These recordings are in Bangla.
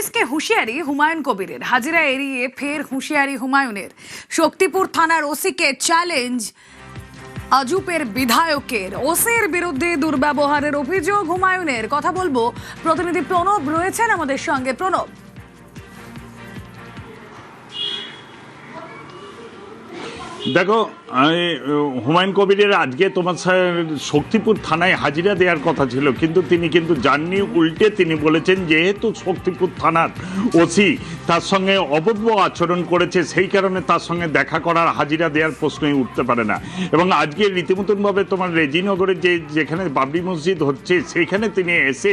পুলিশকে হুঁশিয়ারি হুমায়ুন কবিরের। হাজিরা এড়িয়ে ফের হুঁশিয়ারি হুমায়ুনের। শক্তিপুর থানার ওসিকে চ্যালেঞ্জ আজুপের বিধায়কের। ওসির বিরুদ্ধে দুর্ব্যবহারের অভিযোগ হুমায়ুনের। কথা বলবো, প্রতিনিধি প্রণব রয়েছেন আমাদের সঙ্গে। প্রণব, দেখো, হুমায়ুন কবিরের আজকে তোমার শক্তিপুর থানায় হাজিরা দেওয়ার কথা ছিল, কিন্তু তিনি যাননি। উল্টে তিনি বলেছেন যেহেতু শক্তিপুর থানার ওসি তার সঙ্গে অভব্য আচরণ করেছে, সেই কারণে তার সঙ্গে দেখা করার হাজিরা দেওয়ার প্রশ্নই উঠতে পারে না। এবং আজকে রীতিমতনভাবে তোমার রেজিনগরে যেখানে বাবরি মসজিদ হচ্ছে সেইখানে তিনি এসে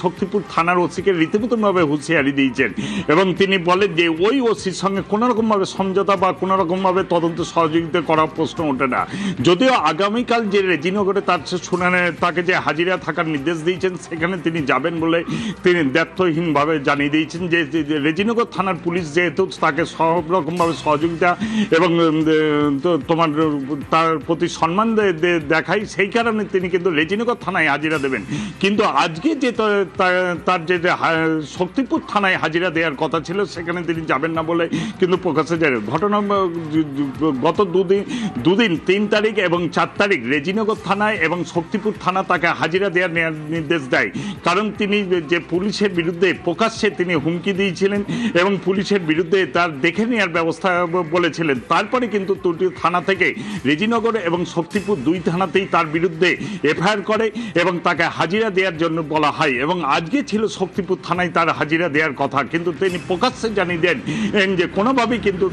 শক্তিপুর থানার ওসিকে রীতিমতনভাবে হুঁশিয়ারি দিয়েছেন। এবং তিনি বলেন যে ওই ওসির সঙ্গে কোনোরকমভাবে সমঝোতা বা কোনোরকমভাবে তদন্ত সহযোগিতা করার প্রশ্ন ওঠে না। যদিও আগামীকাল যে রেজিনগরে তার শুনানি, তাকে যে হাজিরা থাকার নির্দেশ দিয়েছেন সেখানে তিনি যাবেন বলে তিনি দ্ব্যর্থহীনভাবে জানিয়ে দিয়েছেন যে রেজিনগর থানার পুলিশ যেহেতু তাকে সব রকমভাবে সহযোগিতা এবং তোমার তার প্রতি সম্মান দেখায়, সেই কারণে তিনি রেজিনগর থানায় হাজিরা দেবেন। কিন্তু আজকে যে তার যে শক্তিপুর থানায় হাজিরা দেওয়ার কথা ছিল সেখানে তিনি যাবেন না বলে কিন্তু প্রকাশ্যে যায়। ঘটনা গত দুদিন ৩ তারিখ এবং ৪ তারিখ রেজিনগর থানায় এবং শক্তিপুর থানা তাকে হাজিরা দেওয়ার নির্দেশ দেয়। কারণ তিনি যে পুলিশের বিরুদ্ধে প্রকাশ্যে তিনি হুমকি দিয়েছিলেন এবং পুলিশের বিরুদ্ধে তার দেখে নেওয়ার ব্যবস্থা বলেছিলেন। তারপরে কিন্তু দুটি থানা থেকে রেজিনগর এবং শক্তিপুর দুই থানাতেই তার বিরুদ্ধে এফআইআর করে এবং তাকে হাজিরা দেওয়ার জন্য বলা হয়। এবং আজকে ছিল শক্তিপুর থানায় তার হাজিরা দেওয়ার কথা, কিন্তু তিনি প্রকাশ্যে জানিয়ে দেন যে কোনোভাবেই কিন্তু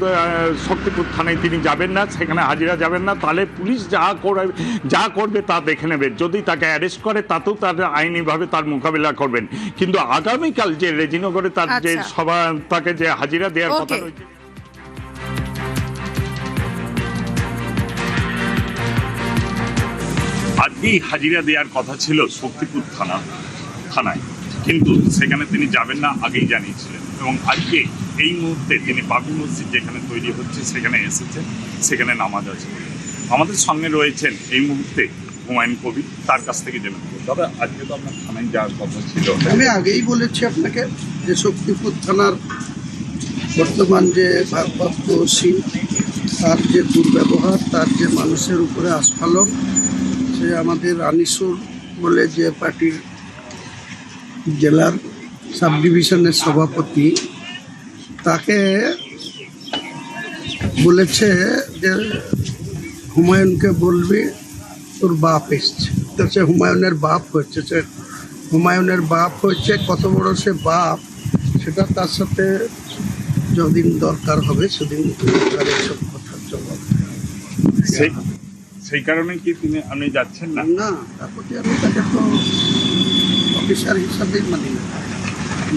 শক্তিপুর থানায় তিনি যাবেন না, সেখানে হাজিরা যাবেন না। তাহলে পুলিশ যা করবে তা দেখে নেবে। যদি তাকে অ্যারেস্ট করে তাতেও তার আইনিভাবে তার মোকাবিলা করবেন। কিন্তু আগামীকাল যে রেজিনগরে তার যে সভা, তাকে যে হাজিরা দেওয়ার কথা রয়েছে, আজকেই হাজিরা দেওয়ার কথা ছিল শক্তিপুর থানায়, কিন্তু সেখানে তিনি যাবেন না আগেই জানিয়েছিলেন। এবং আজকে এই মুহূর্তে তিনি বাবরি মসজিদ যেখানে তৈরি হচ্ছে সেখানে এসেছেন, সেখানে নামাজ আছে। আমাদের সঙ্গে রয়েছেন এই মুহূর্তে হুমায়ুন কবির, তার কাছ থেকে জেনে নেব। তবে আজকে তো আপনার থানায় যাওয়ার কথা ছিল। আমি আগেই বলেছি আপনাকে যে শক্তিপুর থানার বর্তমান যে ভারপ্রাপ্ত ওসি, তার যে দুর্ব্যবহার, তার যে মানুষের উপরে আস্ফালন, সে আমাদের আনিসুর বলে যে পার্টির জেলার সাব ডিভিশনের সভাপতি, তাকে বলেছে যে হুমায়ুনকে বলবি তোর বাপ এসছে। তো সে হুমায়ুনের বাপ হচ্ছে, সে হুমায়ুনের বাপ হচ্ছে। কত বড় সে বাপ সেটা তার সাথে যদিন দরকার হবে সেদিন সব কথার জবাব। সেই কারণে কি আপনি যাচ্ছেন না? না, তারপর আমি তাকে তো অফিসার হিসাবেই মানি না,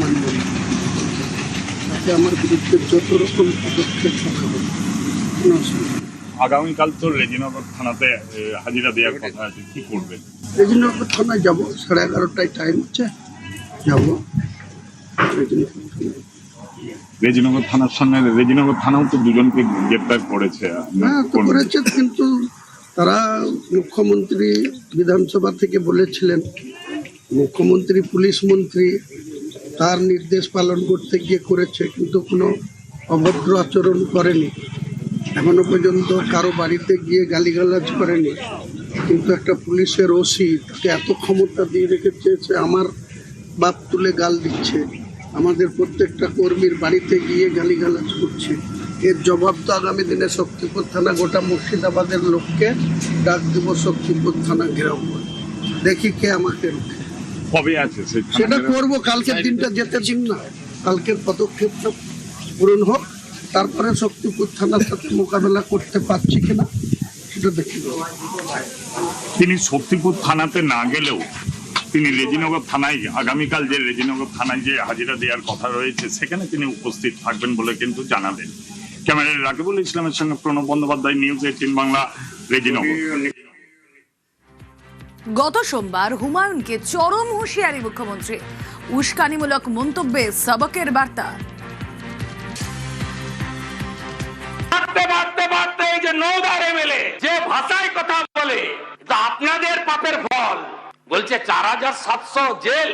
মানব না। তাকে আমার বিরুদ্ধে যত রকম পদক্ষেপ হবে কোনো অসুবিধা। আগামীকাল তো রেজিনগর থানাতে হাজিরা দেওয়ার কথা আছে, কি করবেন? রেজিনগর থানায় যাবো, 11:30টায় টাইম হচ্ছে, যাবো রেজিনগর থানার সঙ্গে। রেজিনগর থানাও তো দুজনকে গ্রেপ্তার করেছে। হ্যাঁ, তো করেছে, কিন্তু তারা মুখ্যমন্ত্রী বিধানসভা থেকে বলেছিলেন, মুখ্যমন্ত্রী পুলিশ মন্ত্রী তার নির্দেশ পালন করতে গিয়ে করেছে, কিন্তু কোনো অভদ্র আচরণ করেনি। এখনো পর্যন্ত কারো বাড়িতে গিয়ে গালিগালাজ করেনি। কিন্তু একটা পুলিশের ওসি তাকে এত ক্ষমতা দিয়ে রেখেছে, সে আমার বাপ তুলে গাল দিচ্ছে, আমাদের প্রত্যেকটা কর্মীর বাড়িতে গিয়ে গালিগালাজ করছে। এর জবাব তো আগামী দিনে শক্তিপুর থানা, গোটা মুর্শিদাবাদের লোককে ডাক দেব শক্তিপুর থানা ঘেরাও করে, দেখি কে আমাকে রুখে। কবে আছে সেটা করবো, কালকের দিনটা যেতে দিন না, কালকের পদক্ষেপটা পূরণ হোক, তারপরে শক্তিপুর থানার সাথে মোকাবেলা করতে পারছি কিনা সেটা দেখে দেবো। তিনি শক্তিপুর থানাতে না গেলেও তিনি রেজিনগর থানায়, আগামীকাল যে রেজিনগর থানায় যে হাজিরা দেওয়ার কথা রয়েছে সেখানে তিনি উপস্থিত থাকবেন বলে কিন্তু জানাবেন। ক্যামেরায় রাকিবুল ইসলামের সঙ্গে প্রণব বন্দ্যোপাধ্যায়, নিউজ 18 বাংলা, রেজিনগর। গত সোমবার হুমায়ুনকে চরম হুঁশিয়ারি মুখ্যমন্ত্রী। উস্কানিমূলক মন্তব্যে সবকের বার্তা। এই যে নওগাঁর এমএলএ যে ভাষায় কথা বলে, আপনাদের পাপের ফল। বলছে 4700 জেল,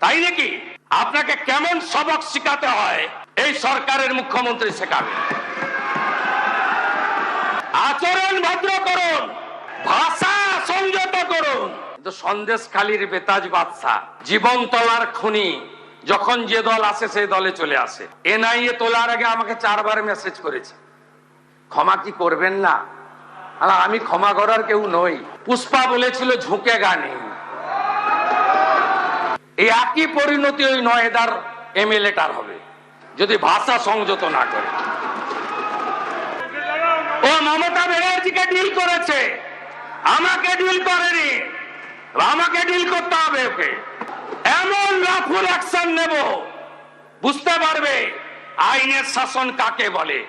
তাই নাকি? আপনাকে কেমন সবক শিখাতে হয় এই সরকারের মুখ্যমন্ত্রী শেখাবে। আচরণ ভদ্র করুন, ভাষা সংযত করুন। কিন্তু সন্দেশখালীর বেতাজ বাদশা, জীবন তলার খুনি, যখন যে দল আসে সেই দলে চলে আসে। এনআইএ তোলার আগে আমাকে 4 বার মেসেজ করেছে, ক্ষমা কি করবেন না? আমি ক্ষমা করার কেউ নই। পুষ্পা বলেছিল ঝুঁকে গানে। এই একই পরিণতি ওই নয়দার এমএলএটার হবে যদি ভাষা সংযত না করে। ও মমতা ব্যানার্জিকে ডিল করেছে, আমাকে ডিল করেনি। আমাকে ডিল করতে হবে ওকে। এমন রাফুল অ্যাকশন নেব, বুঝতে পারবে আইনের শাসন কাকে বলে।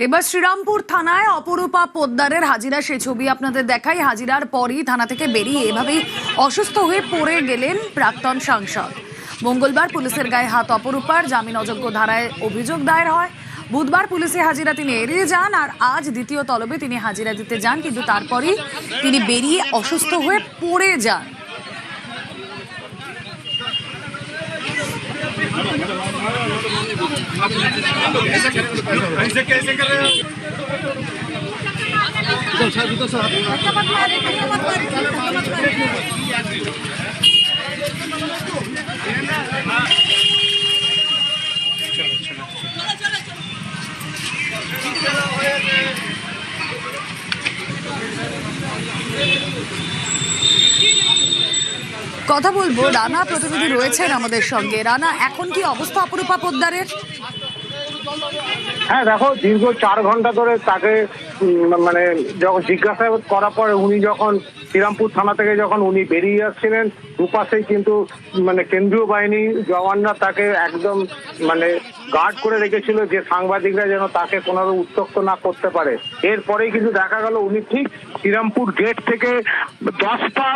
এবার শ্রীরামপুর থানায় অপরূপা পোদ্দারের হাজিরা, সে ছবি আপনাদের দেখাই। হাজিরার পরই থানা থেকে বেরিয়ে এভাবেই অসুস্থ হয়ে পড়ে গেলেন প্রাক্তন সাংসদ। মঙ্গলবার পুলিশের গায়ে হাত অপরূপার, জামিন অযোগ্য ধারায় অভিযোগ দায়ের হয়। বুধবার পুলিশে হাজিরা তিনি এড়িয়ে যান, আর আজ দ্বিতীয় তলবে তিনি হাজিরা দিতে যান, কিন্তু তারপরই তিনি বেরিয়ে অসুস্থ হয়ে পড়ে যান। কথা বলবো, রানা প্রতিনিধি রয়েছেন আমাদের সঙ্গে। রানা, এখন কি অবস্থা অপরূপা পোদ্দারের? হ্যাঁ দেখো, দীর্ঘ 4 ঘন্টা ধরে তাকে মানে যখন জিজ্ঞাসাবাদ করার পরে উনি যখন শ্রীরামপুর থানা থেকে যখন উনি বেরিয়ে আসছিলেন, দুপাশেই কিন্তু মানে কেন্দ্রীয় বাহিনী জওয়ানরা তাকে একদম মানে গার্ড করে রেখেছিল যে সাংবাদিকরা যেন তাকে কোনো উত্ত্যক্ত না করতে পারে। এরপরেই কিন্তু দেখা গেল উনি ঠিক শ্রীরামপুর গেট থেকে 10 পা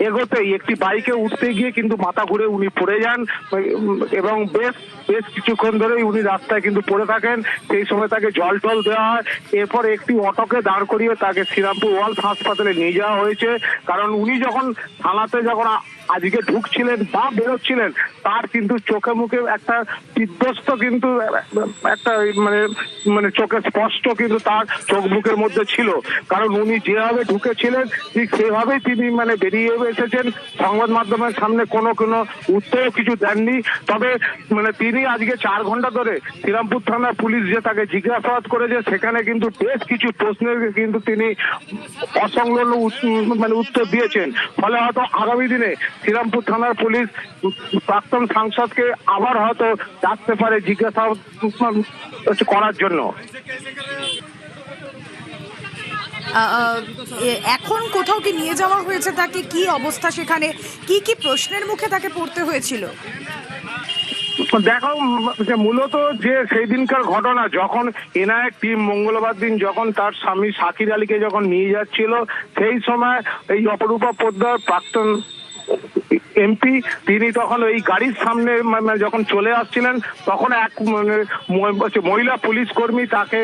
এগোতেই একটি বাইকে উঠতে গিয়ে কিন্তু মাথা ঘুরে উনি পড়ে যান এবং বেশ কিছুক্ষণ ধরেই উনি রাস্তায় কিন্তু পড়ে থাকেন। সেই সময় তাকে জল টল দেওয়া হয়। এরপর একটি অটোকে দাঁড় করিয়ে তাকে শ্রীরামপুর ওয়ালস হাসপাতালে নিয়ে যাওয়া হয়েছে। কারণ উনি যখন থানাতে যখন আজকে ঢুকছিলেন বা বেরোচ্ছিলেন, তার কিন্তু চোখে মুখে একটা বিধ্বস্ত কিন্তু একটা মানে চোখে স্পষ্ট কিন্তু তার চোখ মুখের মধ্যে ছিল। কারণ উনি যেভাবে ঢুকেছিলেন ঠিক সেভাবেই তিনি মানে বেরিয়ে এসেছেন। সংবাদ মাধ্যমের সামনে কোনো উত্তর কিছু দেননি। তবে মানে তিনি আজকে 4 ঘন্টা ধরে শ্রীরামপুর থানার পুলিশ যে তাকে জিজ্ঞাসাবাদ করেছে, সেখানে কিন্তু বেশ কিছু প্রশ্নের কিন্তু তিনি অসংলগ্ন মানে উত্তর দিয়েছেন। ফলে হয়তো আগামী দিনে শ্রীরামপুর থানার পুলিশ প্রাক্তন সাংসদকে আবার হয়তো ডাকতে পারে জিজ্ঞাসাবাদ করার জন্য। এখন কোথাও কি নিয়ে যাওয়া হয়েছে তাকে? কি অবস্থা সেখানে? কি কি প্রশ্নের মুখে তাকে পড়তে হয়েছিল? দেখো, মূলত যে সেই দিনকার ঘটনা, যখন এনআইএ টিম মঙ্গলবার দিন যখন তার স্বামী শাকির আলীকে যখন নিয়ে যাচ্ছিল, সেই সময় এই অপরূপা পোদ্দার প্রাক্তন এমপি তিনি তখন এই গাড়ির সামনে যখন চলে আসছিলেন, তখন এক মহিলা পুলিশ কর্মী তাকে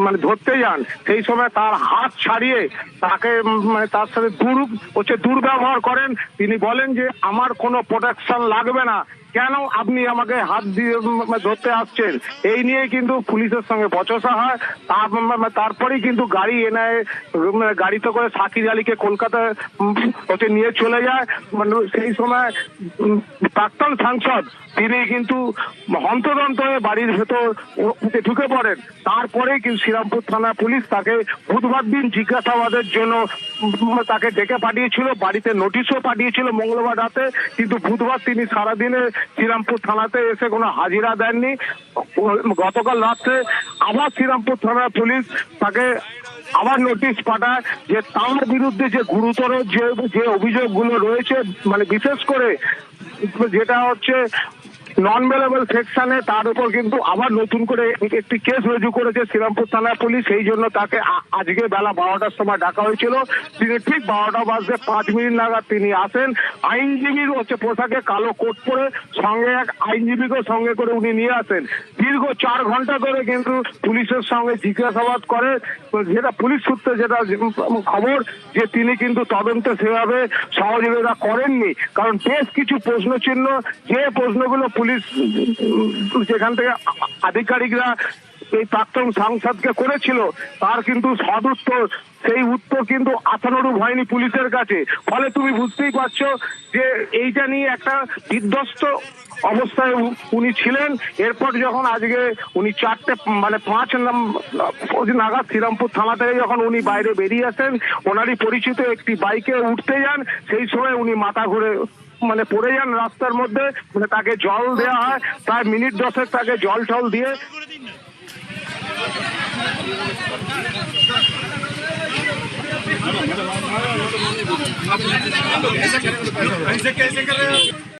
মানে ধরতে যান। সেই সময় তার হাত ছাড়িয়ে তাকে মানে তার সাথে দুর্ব্যবহার করেন। তিনি বলেন যে আমার কোনো প্রোটেকশন লাগবে না, কেন আপনি আমাকে হাত দিয়ে ধরতে আসছেন? এই নিয়ে কিন্তু পুলিশের সঙ্গে বচসা হয়। তারপরেই কিন্তু গাড়ি গাড়িতে করে শাকির আলীকে কলকাতায় নিয়ে চলে যায়। মানে সেই সময় প্রাক্তন সাংসদ তিনি কিন্তু হন্তদন্ত হয়ে বাড়ির ভেতর ঢুকে পড়েন। তারপরে কিন্তু শ্রীরামপুর থানা পুলিশ তাকে বুধবার দিন জিজ্ঞাসাবাদের জন্য তাকে ডেকে পাঠিয়েছিল, বাড়িতে নোটিশও পাঠিয়েছিল মঙ্গলবার রাতে। কিন্তু বুধবার তিনি সারাদিনে শ্রীরামপুর থানাতে এসে কোনো হাজিরা দেননি। গতকাল রাত্রে আবার শ্রীরামপুর থানার পুলিশ তাকে আবার নোটিশ পাঠায় যে তার বিরুদ্ধে যে গুরুতর যে অভিযোগগুলো রয়েছে, মানে বিশেষ করে যেটা হচ্ছে নন বেলেবল সেকশনে তার উপর কিন্তু আবার নতুন করে একটি কেস রুজু করেছে শ্রীরামপুর থানা পুলিশ। সেই জন্য তাকে আজকে বেলা 12টার সময় ডাকা হয়েছিল। তিনি ঠিক 12:05 নাগাদ তিনি আসেন। আইনজীবীর পোশাকে কালো কোট পরে সঙ্গে এক আইনজীবীকে সঙ্গে করে উনি নিয়ে আসেন। দীর্ঘ 4 ঘন্টা ধরে কিন্তু পুলিশের সঙ্গে জিজ্ঞাসাবাদ করে, যেটা পুলিশ সূত্রে যেটা খবর যে তিনি কিন্তু তদন্তে সেভাবে সহযোগিতা করেননি। কারণ বেশ কিছু প্রশ্ন চিহ্ন, যে প্রশ্নগুলো পুলিশ যেখান থেকে আধিকারিকরা এই প্রাক্তন সাংসদকে করেছিল তার কিন্তু সদুত্তর, সেই উত্তর কিন্তু আশানুরূপ হয়নি পুলিশের কাছে। ফলে তুমি বুঝতেই পারছো যে এইটা নিয়ে একটা বিধ্বস্ত অবস্থায় উনি ছিলেন। এরপর যখন আজকে উনি 5 নাগাদ শ্রীরামপুর থানা থেকে যখন উনি বাইরে বেরিয়ে আসেন, ওনারই পরিচিত একটি বাইকে উঠতে যান, সেই সময় উনি মাথা ঘুরে পড়ে যান রাস্তার মধ্যে। তাকে জল দেওয়া হয়, প্রায় মিনিট 10 তাকে জল টল দিয়ে